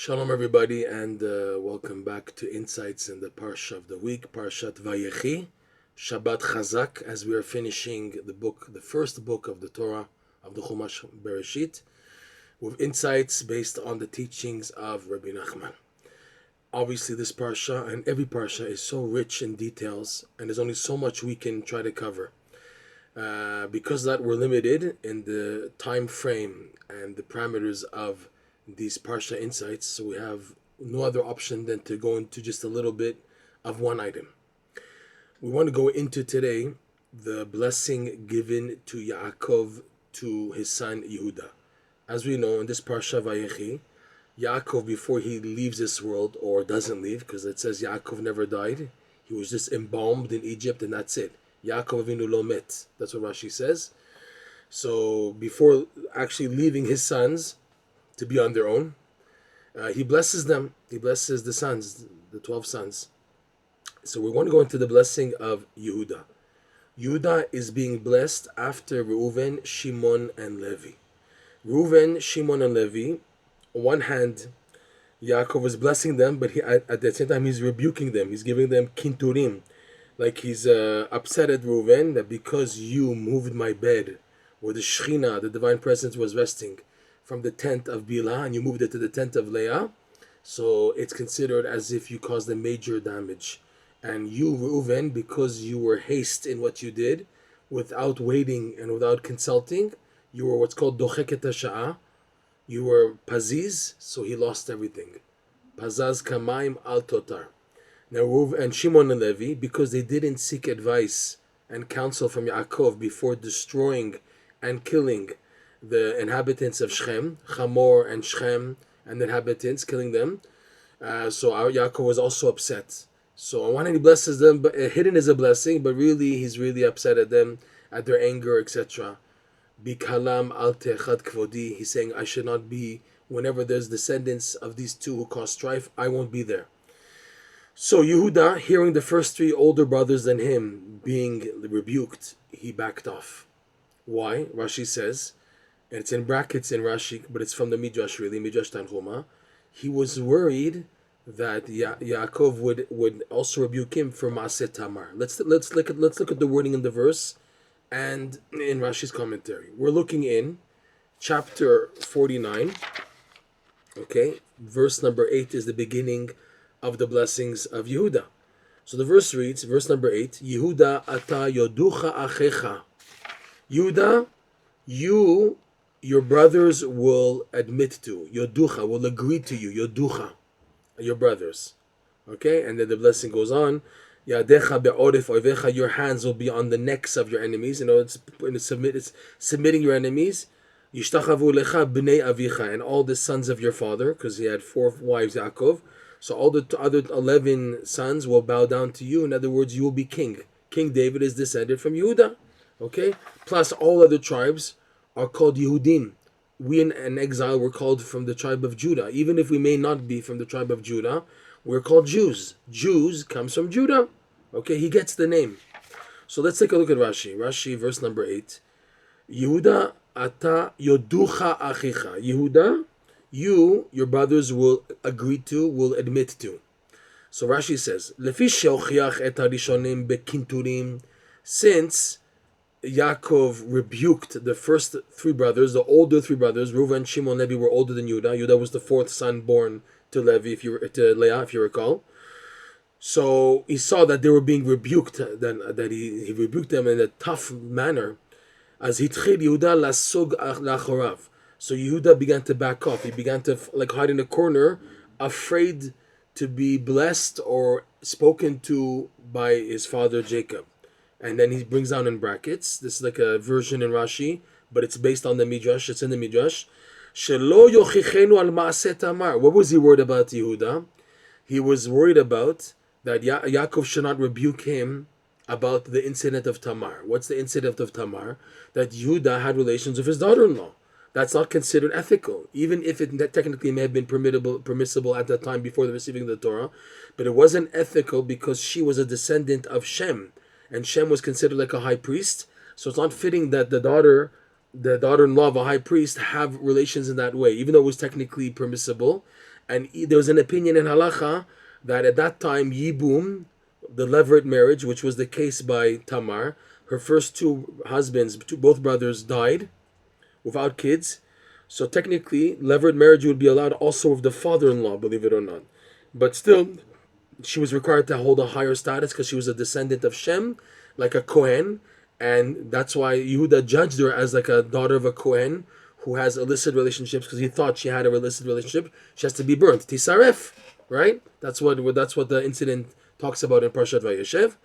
Shalom everybody and welcome back to Insights in the Parsha of the week, Parshat Vayechi, Shabbat Chazak, as we are finishing the first book of the Torah of the Chumash Bereshit, with insights based on the teachings of Rabbi Nachman. Obviously this Parsha and every Parsha is so rich in details and there's only so much we can try to cover. Because of that we're limited in the time frame and the parameters of these Parsha insights, so we have no other option than to go into just a little bit of one item. We want to go into today the blessing given to Yaakov to his son Yehudah. As we know, in this Parsha Vayechi, Yaakov, before he leaves this world, or doesn't leave, because it says Yaakov never died, he was just embalmed in Egypt and that's it. Yaakov Avinu lo met. That's what Rashi says. So before actually leaving his sons to be on their own, he blesses them. He blesses the sons, the 12 sons. So we want to go into the blessing of Yehudah. Yehudah is being blessed after Reuven, Shimon, and Levi. Reuven, Shimon, and Levi, on one hand, Yaakov is blessing them, but at the same time he's rebuking them. He's giving them kinturim. Like he's upset at Reuven that because you moved my bed where the Shechina, the divine presence, was resting, from the tent of Bilhah and you moved it to the tent of Leah, so it's considered as if you caused a major damage. And you, Reuven, because you were haste in what you did, without waiting and without consulting, you were what's called docheket hasha'ah. You were paziz, so he lost everything. Pazaz kamaim al totar. Now Reuven and Shimon and Levi, because they didn't seek advice and counsel from Yaakov before destroying and killing the inhabitants of Shechem, Hamor and Shechem, and the inhabitants, killing them. So Yaakov was also upset. So on one hand he blesses them, but hidden is a blessing, but really he's really upset at them, at their anger, etc. Bikalam al techad kvodi. He's saying, I should not be, whenever there's descendants of these two who cause strife, I won't be there. So Yehudah, hearing the first three older brothers than him being rebuked, he backed off. Why? Rashi says, and it's in brackets in Rashi, but it's from the Midrash really, Midrash Tanchuma. He was worried that Yaakov would also rebuke him for Maseh Tamar. Let's look at the wording in the verse and in Rashi's commentary. We're looking in chapter 49. Okay, verse number 8 is the beginning of the blessings of Yehudah. So the verse reads, verse number 8, Yehudah ata yoducha achecha. Yehudah, your brothers will admit to, yoducha, will agree to you, yoducha, your brothers. Okay, and then the blessing goes on, yadecha be'oref oivecha, your hands will be on the necks of your enemies. It's submitting your enemies. Yishtachavu lecha b'nei avicha, and all the sons of your father, because he had 4 wives, Yaakov. So all the other 11 sons will bow down to you. In other words, you will be king. King David is descended from Yehudah. Okay, plus all other tribes are called Yehudim. We in exile were called from the tribe of Judah. Even if we may not be from the tribe of Judah, we're called Jews. Jews comes from Judah. Okay, he gets the name. So let's take a look at Rashi. Rashi, verse number 8. Yehudah ata yoducha achicha. Yehudah, your brothers will agree to, will admit to. So Rashi says, Lefi sheochiach et harishonim bekinturim, since Yaakov rebuked the first 3 brothers, the older 3 brothers, Reuven, Shimon, Levi were older than Yehudah. Yehudah was the 4th son born to Levi, to Leah, if you recall. So he saw that they were being rebuked, that he rebuked them in a tough manner. As hitchil Yehudah lasog lachorav. So Yehudah began to back off. He began to hide in a corner, afraid to be blessed or spoken to by his father Jacob. And then he brings down in brackets. This is like a version in Rashi, but it's based on the Midrash. It's in the Midrash. Shelo yochichenu al Maaseh Tamar. What was he worried about, Yehudah? He was worried about that Yaakov should not rebuke him about the incident of Tamar. What's the incident of Tamar? That Yehudah had relations with his daughter-in-law. That's not considered ethical, even if it technically may have been permissible at that time before the receiving of the Torah. But it wasn't ethical because she was a descendant of Shem. And Shem was considered like a high priest, so it's not fitting that the daughter-in-law of a high priest have relations in that way, even though it was technically permissible. And there was an opinion in halacha that at that time Yibum, the levirate marriage, which was the case by Tamar, her first two husbands, both brothers, died without kids. So technically, levirate marriage would be allowed also with the father-in-law, believe it or not. But still, she was required to hold a higher status because she was a descendant of Shem, like a Kohen. And that's why Yehudah judged her as like a daughter of a Kohen who has illicit relationships, because he thought she had a illicit relationship. She has to be burnt. Tisaref, right? That's what the incident talks about in Parshat Vayechi.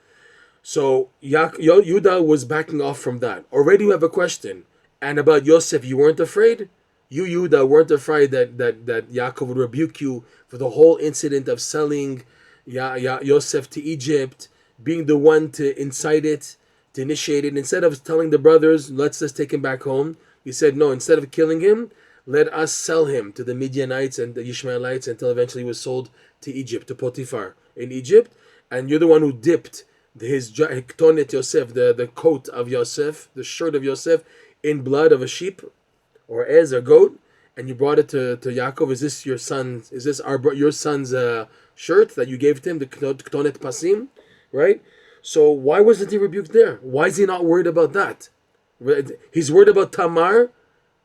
So Yehudah was backing off from that. Already we have a question. And about Yosef, you weren't afraid? You, Yehudah, weren't afraid that Yaakov would rebuke you for the whole incident of selling Yosef to Egypt, being the one to incite it, to initiate it. Instead of telling the brothers, let's just take him back home, you said, no, instead of killing him, let us sell him to the Midianites and the Ishmaelites until eventually he was sold to Egypt, to Potiphar in Egypt. And you're the one who dipped his Hektonet Yosef, the coat of Yosef, the shirt of Yosef, in blood of a sheep or ez, a goat, and you brought it to Yaakov. Is this your son's? Is this your son's shirt that you gave to him, the Ktonet Pasim, right? So why wasn't he rebuked there? Why is he not worried about that? He's worried about Tamar,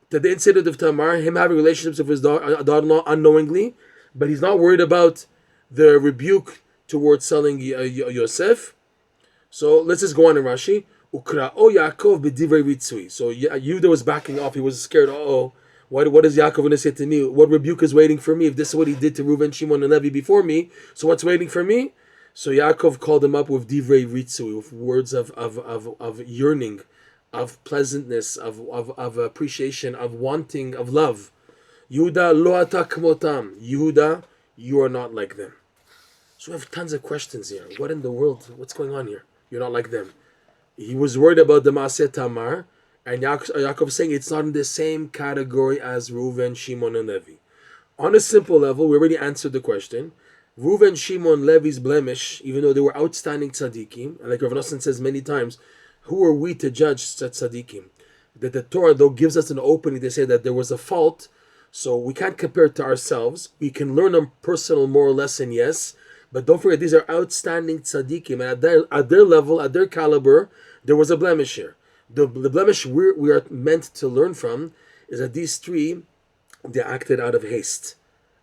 the incident of Tamar, him having relationships with his daughter-in-law unknowingly, but he's not worried about the rebuke towards selling Yosef. So let's just go on in Rashi. Ukra'o Yaakov b'divrei ritzui. So Yehudah was backing off. He was scared. What is Yaakov going to say to me? What rebuke is waiting for me? If this is what he did to Reuven, Shimon, and Levi before me, so what's waiting for me? So Yaakov called him up with divrei ritzui, with words of yearning, of pleasantness, of appreciation, of wanting, of love. Yehudah lo ata kmotam. Yehudah, you are not like them. So we have tons of questions here. What in the world? What's going on here? You're not like them. He was worried about the Maaseh Tamar, and Yaakov is saying it's not in the same category as Reuven, Shimon, and Levi. On a simple level, we already answered the question. Reuven, Shimon, Levi's blemish, even though they were outstanding tzaddikim, and like Reb Noson says many times, who are we to judge tzaddikim? That the Torah, though, gives us an opening to say that there was a fault, so we can't compare it to ourselves. We can learn a personal moral lesson, yes, but don't forget, these are outstanding tzaddikim, and at their level, at their caliber, there was a blemish here. The blemish we are meant to learn from is that these three, they acted out of haste.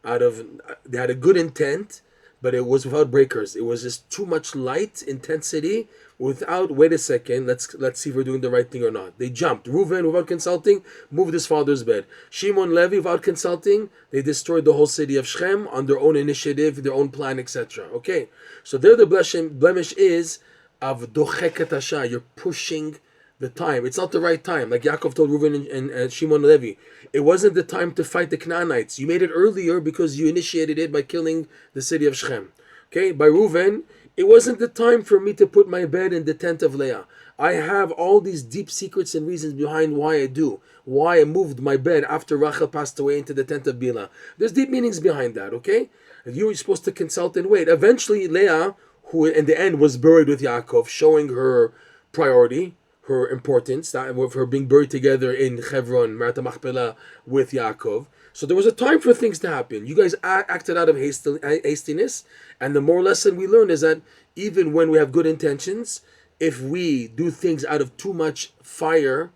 They had a good intent, but it was without breakers. It was just too much light intensity without, wait a second, let's see if we're doing the right thing or not. They jumped. Reuven, without consulting, moved his father's bed. Shimon, Levi, without consulting, they destroyed the whole city of Shechem on their own initiative, their own plan, etc. Okay, so there the blemish is of docheket hasha. You're pushing the time. It's not the right time. Like Yaakov told Reuven and Shimon and Levi, it wasn't the time to fight the Canaanites. You made it earlier because you initiated it by killing the city of Shechem. Okay, by Reuven, it wasn't the time for me to put my bed in the tent of Leah. I have all these deep secrets and reasons behind why I do. Why I moved my bed after Rachel passed away into the tent of Bilhah. There's deep meanings behind that, okay? You were supposed to consult and wait. Eventually, Leah, who in the end was buried with Yaakov, showing her priority, her importance, that with her being buried together in Hebron, Marat Machpelah, with Yaakov. So there was a time for things to happen. You guys acted out of hastiness, and the moral lesson we learn is that even when we have good intentions, if we do things out of too much fire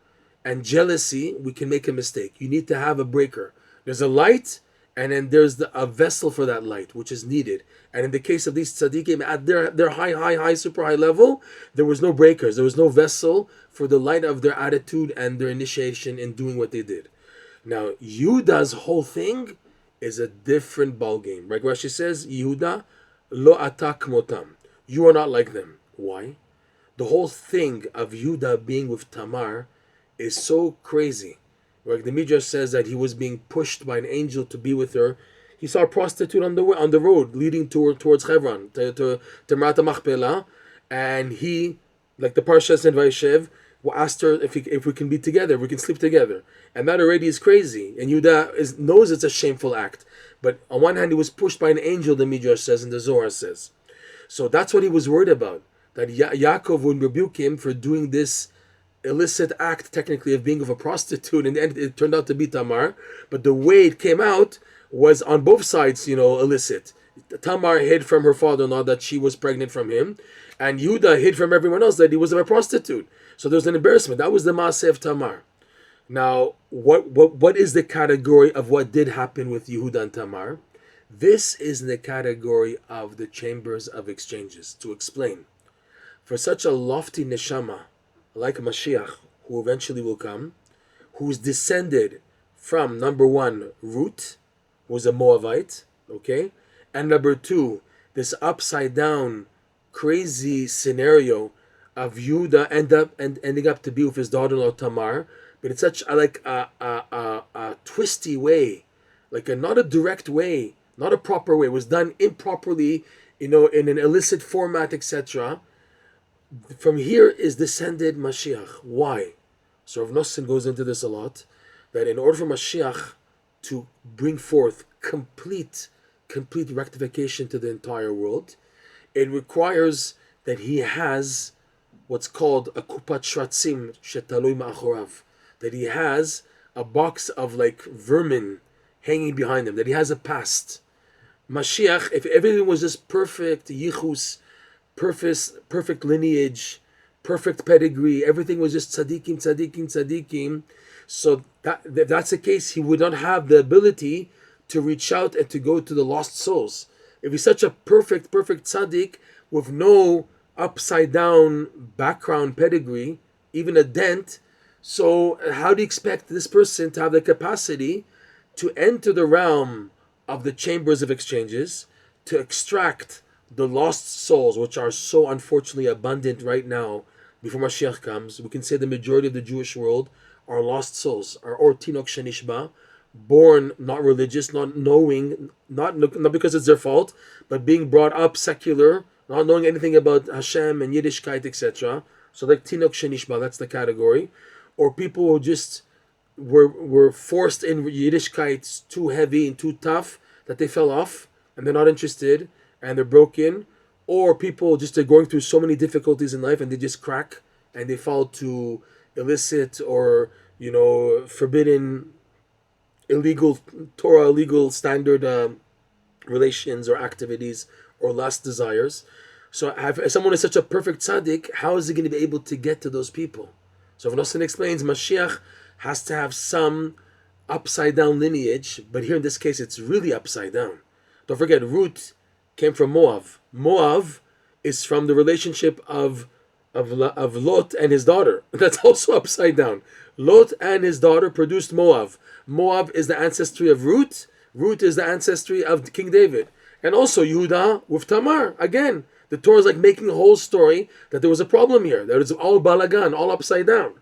and jealousy, we can make a mistake. You need to have a breaker. There's a light, and then there's a vessel for that light, which is needed. And in the case of these tzaddikim, at their high, super high level, there was no breakers. There was no vessel for the light of their attitude and their initiation in doing what they did. Now, Yehudah's whole thing is a different ballgame. Right? Rashi says, Yehudah lo ata kmotam. You are not like them. Why? The whole thing of Yehudah being with Tamar is so crazy. Right? The Midrash says that he was being pushed by an angel to be with her. He saw a prostitute on the road leading towards Hebron, to Marat Machpelah, and he, like the Parshat and Vayechi, asked her if we can be together, if we can sleep together. And that already is crazy. And Yehudah knows it's a shameful act. But on one hand, he was pushed by an angel, the Midrash says, and the Zohar says. So that's what he was worried about. That Yaakov would rebuke him for doing this illicit act, technically, of being of a prostitute, and then it turned out to be Tamar. But the way it came out was on both sides, illicit. Tamar hid from her father-in-law that she was pregnant from him, and Yehudah hid from everyone else that he was a prostitute. So there was an embarrassment. That was the Maaseh of Tamar. Now, what is the category of what did happen with Yehudah and Tamar? This is in the category of the chambers of exchanges. To explain, for such a lofty neshama like Mashiach, who eventually will come, who's descended from, number one, Ruth, who was a Moabite, okay, and number two, this upside down, crazy scenario of Yehudah ending up to be with his daughter-in-law Tamar, but it's such a twisty way, not a direct way, not a proper way. It was done improperly, in an illicit format, etc. From here is descended Mashiach. Why? So Reb Noson goes into this a lot, that in order for Mashiach to bring forth complete rectification to the entire world, it requires that he has what's called a kupat shratzim shetalui ma'achorav, that he has a box of vermin hanging behind him, that he has a past. Mashiach, if everything was just perfect yichus, perfect lineage, perfect pedigree, everything was just tzaddikim, so if that's the case, he would not have the ability to reach out and to go to the lost souls. If he's such a perfect tzaddik with no upside down background pedigree, even a dent, so how do you expect this person to have the capacity to enter the realm of the chambers of exchanges, to extract the lost souls, which are so unfortunately abundant right now before Mashiach comes? We can say the majority of the Jewish world are lost souls, are or tinok shenishba, born not religious, not knowing, not because it's their fault, but being brought up secular, not knowing anything about Hashem and Yiddishkeit, etc. So tinok shenishba, that's the category. Or people who just were forced in Yiddishkeit too heavy and too tough that they fell off and they're not interested and they're broken. Or people just are going through so many difficulties in life and they just crack and they fall to illicit or forbidden, illegal, Torah illegal standard relations or activities or lust desires. So if someone is such a perfect tzaddik, how is he going to be able to get to those people? So Reb Noson explains Mashiach has to have some upside down lineage, but here in this case it's really upside down. Don't forget, Ruth came from Moav. Moav is from the relationship of Lot and his daughter. That's also upside down. Lot and his daughter produced Moav. Moav is the ancestry of Ruth. Ruth is the ancestry of King David. And also Yehudah with Tamar. Again, the Torah is making a whole story that there was a problem here. That it's all balagan, all upside down.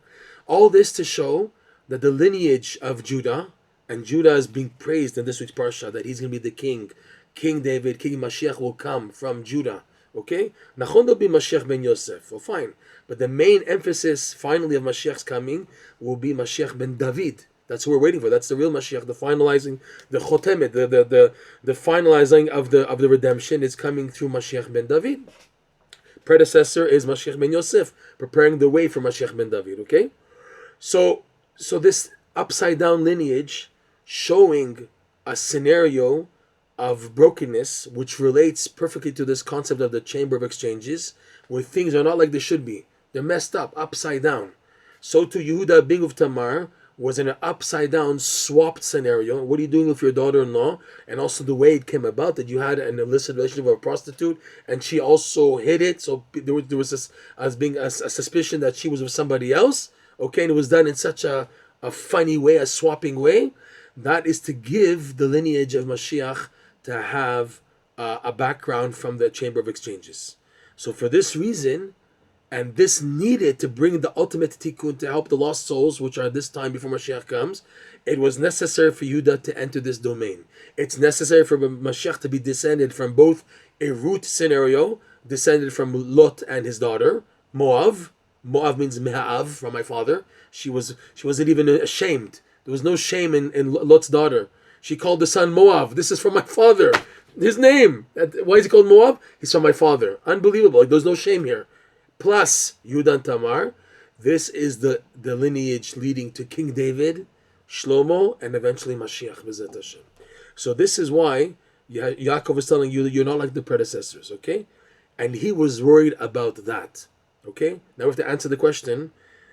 All this to show that the lineage of Judah, and Judah is being praised in this week's Parsha, that he's going to be the king. King David, King Mashiach will come from Judah. Okay? Nachon will be Mashiach ben Yosef. Well, fine. But the main emphasis, finally, of Mashiach's coming will be Mashiach ben David. That's who we're waiting for. That's the real Mashiach, the finalizing, the chotemet, the finalizing of the redemption is coming through Mashiach ben David. Predecessor is Mashiach ben Yosef, preparing the way for Mashiach ben David. Okay? So this upside down lineage showing a scenario of brokenness, which relates perfectly to this concept of the chamber of exchanges, where things are not like they should be. They're messed up, upside down. So to Yehudah being with Tamar was in an upside down, swapped scenario. What are you doing with your daughter-in-law? And also the way it came about, that you had an illicit relationship with a prostitute, and she also hid it. So there was this as being a suspicion that she was with somebody else. Okay, and it was done in such a funny way, a swapping way. That is to give the lineage of Mashiach to have a background from the chamber of exchanges. So for this reason, and this needed to bring the ultimate tikkun to help the lost souls, which are this time before Mashiach comes, it was necessary for Yehudah to enter this domain. It's necessary for Mashiach to be descended from both a Ruth scenario, descended from Lot and his daughter, Moav. Moav means Me'av, from my father. She wasn't even ashamed. There was no shame in Lot's daughter. She called the son Moav. This is from my father. His name. Why is he called Moav? He's from my father. Unbelievable. There's no shame here. Plus Yehudah and Tamar. This is the lineage leading to King David, Shlomo, and eventually Mashiach B'ezrat Hashem. So this is why Yaakov is telling you that you're not like the predecessors, okay? And he was worried about that, okay? Now we have to answer the question,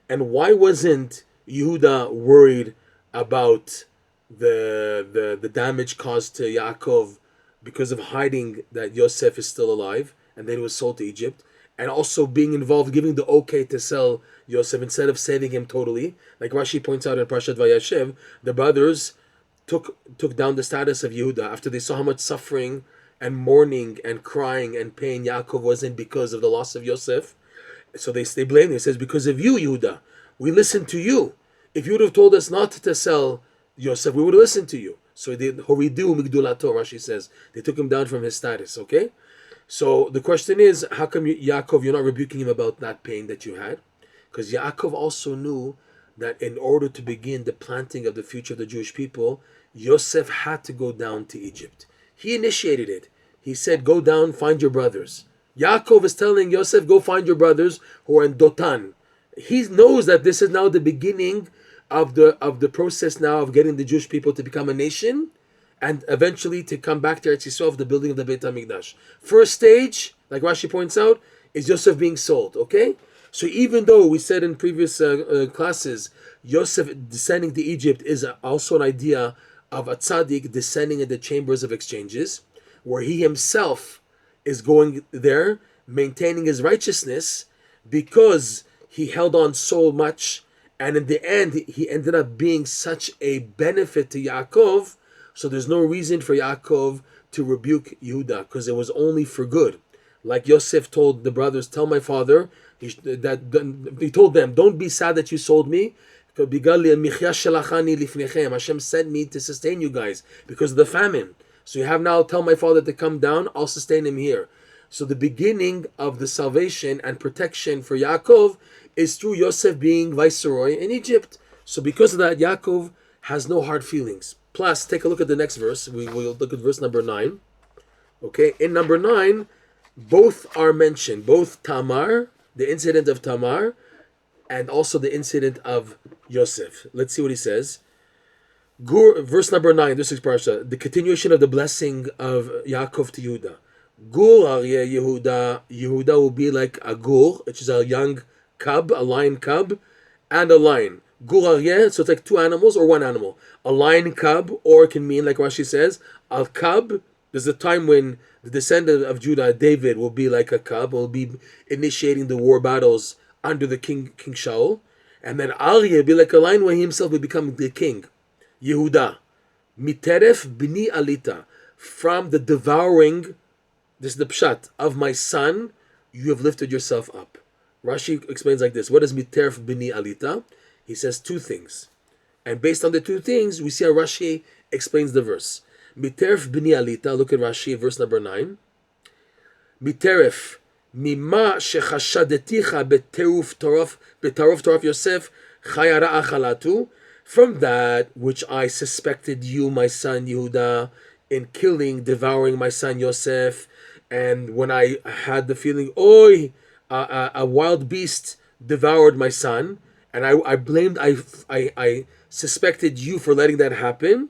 and why wasn't Yehudah worried about the damage caused to Yaakov because of hiding that Yosef is still alive and then he was sold to Egypt, and also being involved, giving the okay to sell Yosef instead of saving him totally? Like Rashi points out in Parshat Vayechi, the brothers took down the status of Yehudah after they saw how much suffering and mourning and crying and pain Yaakov was in because of the loss of Yosef. So they blamed him. He says, because of you, Yehudah, we listened to you. If you would have told us not to sell Yosef, we would have listened to you. So they horidu migdulato, Rashi says. They took him down from his status, okay? So the question is, how come Yaakov, you're not rebuking him about that pain that you had? Because Yaakov also knew that in order to begin the planting of the future of the Jewish people, Yosef had to go down to Egypt. He initiated it. He said, go down, find your brothers. Yaakov is telling Yosef, go find your brothers who are in Dotan. He knows that this is now the beginning of the process now of getting the Jewish people to become a nation and eventually to come back to Eretz Yisrael, the building of the Beit HaMikdash. First stage, like Rashi points out, is Yosef being sold, okay? So even though we said in previous classes, Yosef descending to Egypt is also an idea of a tzaddik descending in the chambers of exchanges, where he himself is going there, maintaining his righteousness because he held on so much, and in the end, he ended up being such a benefit to Yaakov, so there's no reason for Yaakov to rebuke Yehudah, because it was only for good. Like Yosef told the brothers, tell my father, he told them, don't be sad that you sold me, Hashem sent me to sustain you guys because of the famine. So you have now, tell my father to come down, I'll sustain him here. So the beginning of the salvation and protection for Yaakov is through Yosef being viceroy in Egypt. So because of that, Yaakov has no hard feelings. Plus, take a look at the next verse. We will look at verse number 9. Okay, in number 9, both are mentioned. Both Tamar, the incident of Tamar, and also the incident of Yosef. Let's see what he says. Verse number 9, this is Parsha, the continuation of the blessing of Yaakov to Yehudah. Gur Aryeh Yehudah. Yehudah will be like a gur, which is a young cub, a lion cub, and a lion. Gur Aryeh, so it's like two animals or one animal. A lion cub, or it can mean, like Rashi says, a cub. There's a time when the descendant of Judah, David, will be like a cub, will be initiating the war battles under the king Shaul. And then Aryeh will be like a lion when he himself will become the king. Yehudah. Miteref bini alita. From the devouring, this is the pshat, of my son, you have lifted yourself up. Rashi explains like this. What is miteref bini alita? He says two things. And based on the two things, we see how Rashi explains the verse. Miteref bini alita, look at Rashi, verse number 9. Miteref, mima shechashadeticha betaruf toraf Yosef chayara achalatu. From that which I suspected you, my son Yehudah, in killing, devouring my son Yosef, and when I had the feeling, a wild beast devoured my son, and I suspected you for letting that happen.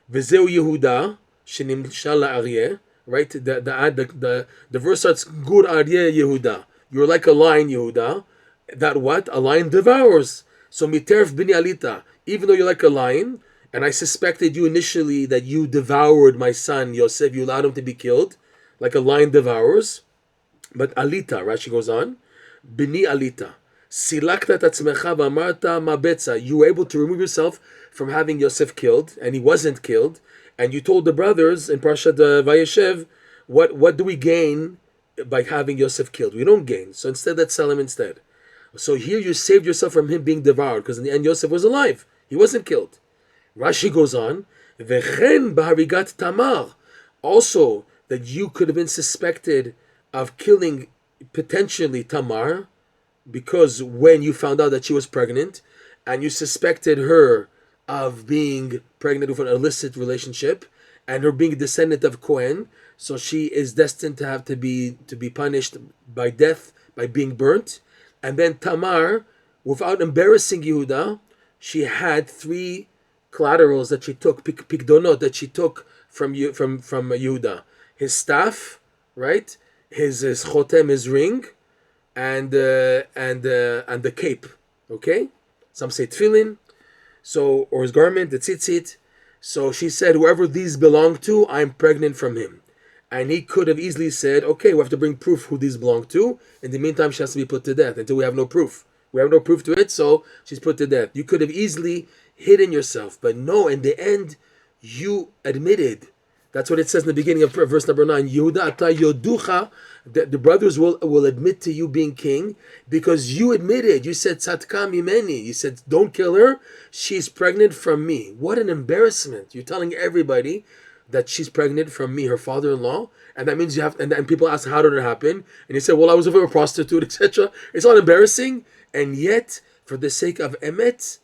V'zeu Yehudah shenimshal la'aryeh. Right, the verse starts, Gur Aryeh Yehudah. You're like a lion, Yehudah. That what? A lion devours. So miterf bini alita. Even though you're like a lion, and I suspected you initially that you devoured my son Yosef, you allowed him to be killed, like a lion devours. But alita, Rashi goes on, bini alita. Silakta tatzmecha v'amarta mabetza. You were able to remove yourself from having Yosef killed, and he wasn't killed. And you told the brothers in Parshat Vayechi, what do we gain by having Yosef killed? We don't gain. So instead, let's sell him instead. So here you saved yourself from him being devoured, because in the end Yosef was alive. He wasn't killed. Rashi goes on, V'chen b'harigat Tamar. Also, that you could have been suspected of killing potentially Tamar, because when you found out that she was pregnant, and you suspected her of being pregnant with an illicit relationship, and her being a descendant of Cohen, so she is destined to have to be punished by death, by being burnt. And then Tamar without embarrassing Yehudah, she had 3 collaterals that she took, pikdonot that she took from Yehudah. His staff, right? His chotem, his ring, and the cape. Okay, some say tefillin, so, or his garment, the tzitzit. So she said, whoever these belong to, I'm pregnant from him. And he could have easily said, okay, we have to bring proof who these belong to. In the meantime, she has to be put to death until we have no proof. We have no proof to it, so she's put to death. You could have easily hidden yourself. But no, in the end, you admitted. That's what it says in the beginning of verse number 9. Yehudah ata yoducha, the brothers will admit to you being king because you admitted. You said, tzadka mimeni. You said, don't kill her. She's pregnant from me. What an embarrassment. You're telling everybody that she's pregnant from me, her father-in-law, and that means you have, and people ask, how did it happen? And you say, well, I was with a prostitute, etc. It's all embarrassing, and yet, for the sake of emet,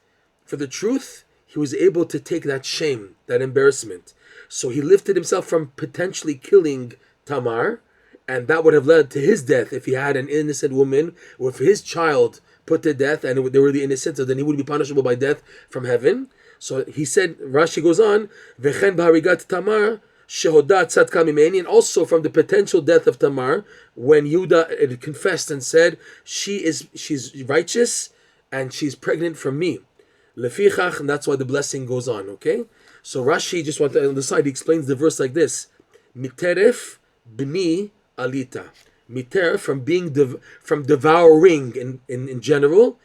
for the truth, he was able to take that shame, that embarrassment. So he lifted himself from potentially killing Tamar, and that would have led to his death if he had an innocent woman with his child put to death, and they were the innocent, so then he would be punishable by death from heaven. So he said, Rashi goes on, V'chen b'harigat Tamar, shehodat tzadka mimeni, and also from the potential death of Tamar, when Yehudah confessed and said, she's righteous, and she's pregnant from me. Lefichach, and that's why the blessing goes on, okay? So Rashi, just on the side, he explains the verse like this, Miteref b'ni alita. Miter, from devouring in general,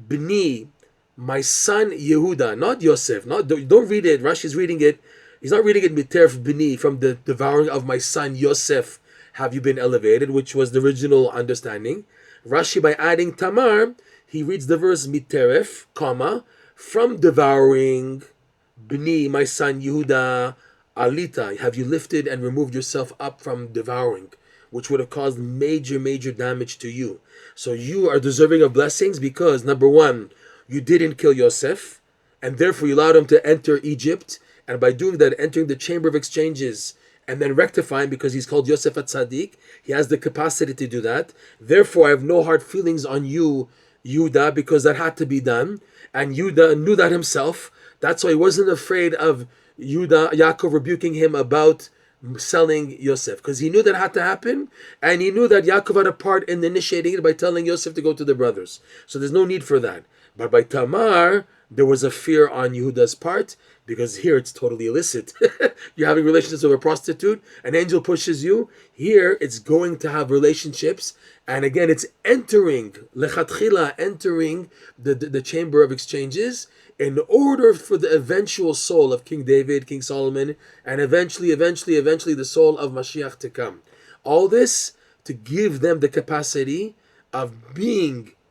b'ni, my son Yehudah, not Yosef. Don't read it. Rashi's reading it. He's not reading it miterf b'ni, from the devouring of my son Yosef have you been elevated, which was the original understanding. Rashi, by adding Tamar, he reads the verse miteref, comma, from devouring b'ni, my son Yehudah, alita, have you lifted and removed yourself up from devouring, which would have caused major damage to you. So you are deserving of blessings because, number one, you didn't kill Yosef, and therefore you allowed him to enter Egypt, and by doing that, entering the chamber of exchanges, and then rectifying, because he's called Yosef at Tzaddik, he has the capacity to do that. Therefore, I have no hard feelings on you, Yehudah, because that had to be done, and Yehudah knew that himself. That's why he wasn't afraid of Yaakov rebuking him about selling Yosef, because he knew that had to happen, and he knew that Yaakov had a part in initiating it by telling Yosef to go to the brothers. So there's no need for that. But by Tamar, there was a fear on Yehudah's part, because here it's totally illicit. You're having relationships with a prostitute, an angel pushes you. Here it's going to have relationships, and again it's entering, lechatchila, entering the chamber of exchanges, in order for the eventual soul of King David, King Solomon, and eventually the soul of Mashiach to come. All this to give them the capacity of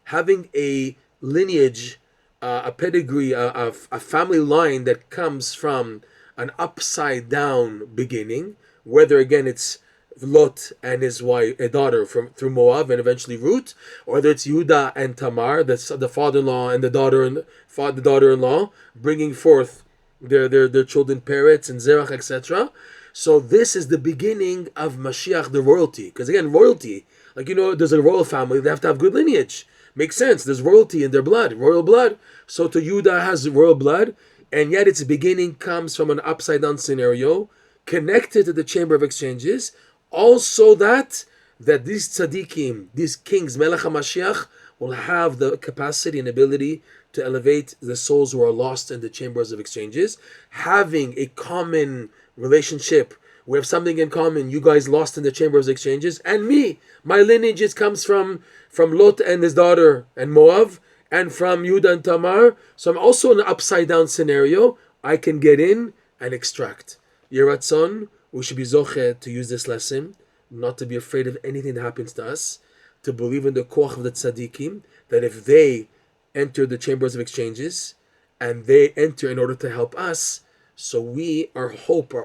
having a lineage, a pedigree, a family line that comes from an upside down beginning, whether again it's Lot and his wife, a daughter through Moav, and eventually Ruth, or whether it's Yehudah and Tamar, the father-in-law and the daughter-in-law, bringing forth their children, Peretz and Zerach, etc. So this is the beginning of Mashiach, the royalty. Because again, royalty, like there's a royal family, they have to have good lineage. Makes sense. There's royalty in their blood, royal blood. So to Yehudah has royal blood, and yet its beginning comes from an upside down scenario connected to the chamber of exchanges. Also that these tzaddikim, these kings, Melech HaMashiach, will have the capacity and ability to elevate the souls who are lost in the chambers of exchanges, having a common relationship. We have something in common. You guys lost in the chambers of exchanges, and me. My lineage comes from Lot and his daughter and Moav, and from Yehudah and Tamar. So I'm also in an upside down scenario. I can get in and extract. Yeratzon, we should be zoche to use this lesson, not to be afraid of anything that happens to us, to believe in the koach of the tzaddikim, that if they enter the chambers of exchanges, and they enter in order to help us, so our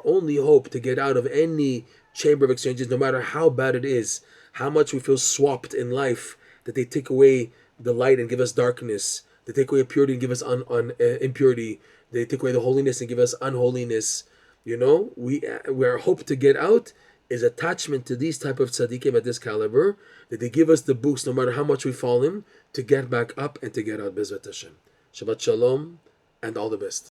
only hope to get out of any chamber of exchanges, no matter how bad it is, how much we feel swapped in life, that they take away the light and give us darkness, they take away purity and give us impurity, they take away the holiness and give us unholiness. Our hope to get out is attachment to these type of tzaddikim at this caliber, that they give us the boost no matter how much we fall in, to get back up and to get out Bezrat Hashem. Shabbat Shalom, and all the best.